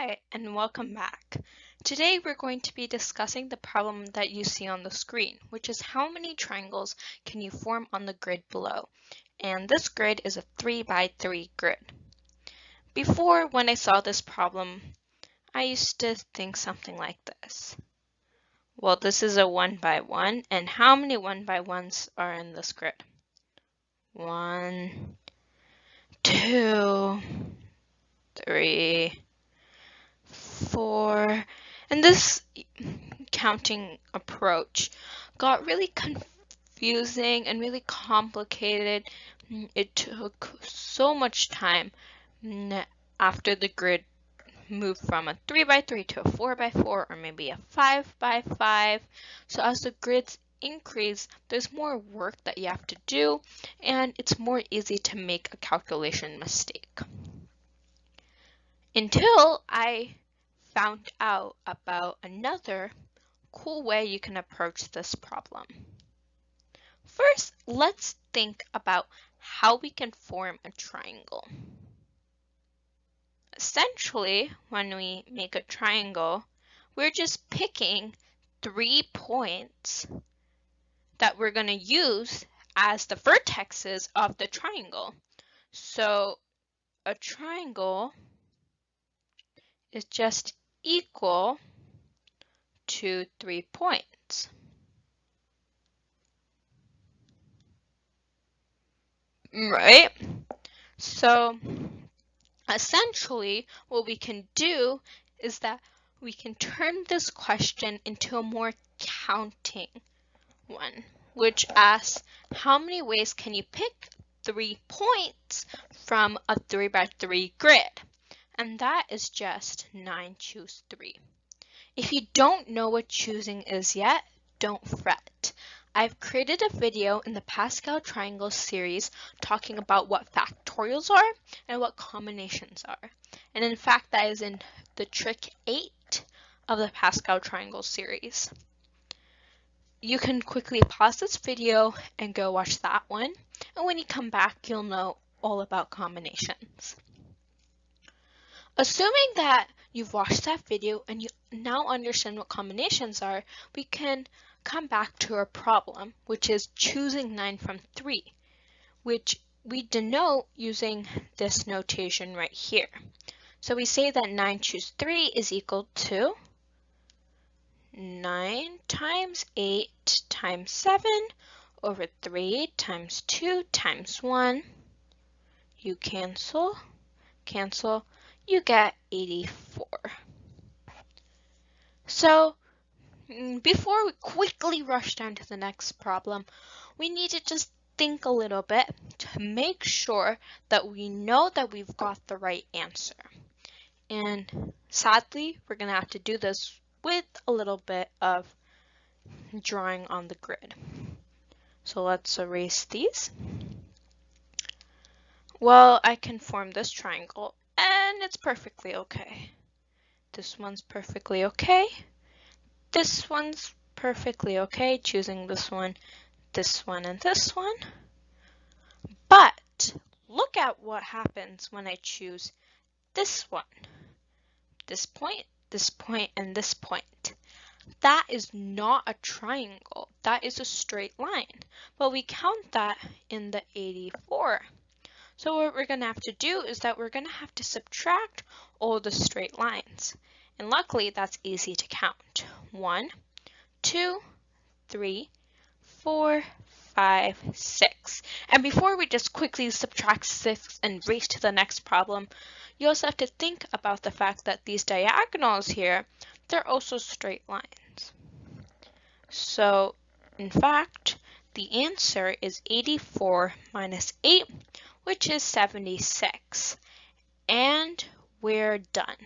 Hi, and welcome back. Today we're going to be discussing the problem that you see on the screen, which is how many triangles can you form on the grid below? And this grid is a 3 by 3 grid. Before, when I saw this problem, I used to think something like this. Well, this is a 1 by 1, and how many 1 by 1s are in this grid? 1, 2, 3, 4, and this counting approach got really confusing and really complicated. It took so much time after the grid moved from a 3 by 3 to a 4 by 4 or maybe a 5 by 5. So as the grids increase, there's more work that you have to do, and it's more easy to make a calculation mistake. Until I found out about another cool way you can approach this problem. First, let's think about how we can form a triangle. Essentially, when we make a triangle, we're just picking 3 points that we're going to use as the vertexes of the triangle. So a triangle is just equal to 3 points. Right? So essentially, what we can do is that we can turn this question into a more counting one, which asks how many ways can you pick 3 points from a 3 by 3 grid? And that is just 9 choose 3. If you don't know what choosing is yet, don't fret. I've created a video in the Pascal Triangles series talking about what factorials are and what combinations are. And in fact, that is in the trick 8 of the Pascal Triangles series. You can quickly pause this video and go watch that one. And when you come back, you'll know all about combinations. Assuming that you've watched that video and you now understand what combinations are, we can come back to our problem, which is choosing 9 from 3, which we denote using this notation right here. So we say that 9 choose 3 is equal to 9 times 8 times 7 over 3 times 2 times 1. You cancel, you get 84. So before we quickly rush down to the next problem, we need to just think a little bit to make sure that we know that we've got the right answer. And sadly, we're going to have to do this with a little bit of drawing on the grid. So let's erase these. Well, I can form this triangle, and it's perfectly okay. This one's perfectly okay. This one's perfectly okay, choosing this one, and this one. But look at what happens when I choose this one. This point, and this point. That is not a triangle. That is a straight line. But we count that in the 84. So what we're going to have to do is that we're going to have to subtract all the straight lines. And luckily, that's easy to count. 1, 2, 3, 4, 5, 6. And before we just quickly subtract 6 and race to the next problem, you also have to think about the fact that these diagonals here, they're also straight lines. So, in fact, the answer is 84 minus 8, which is 76. And we're done.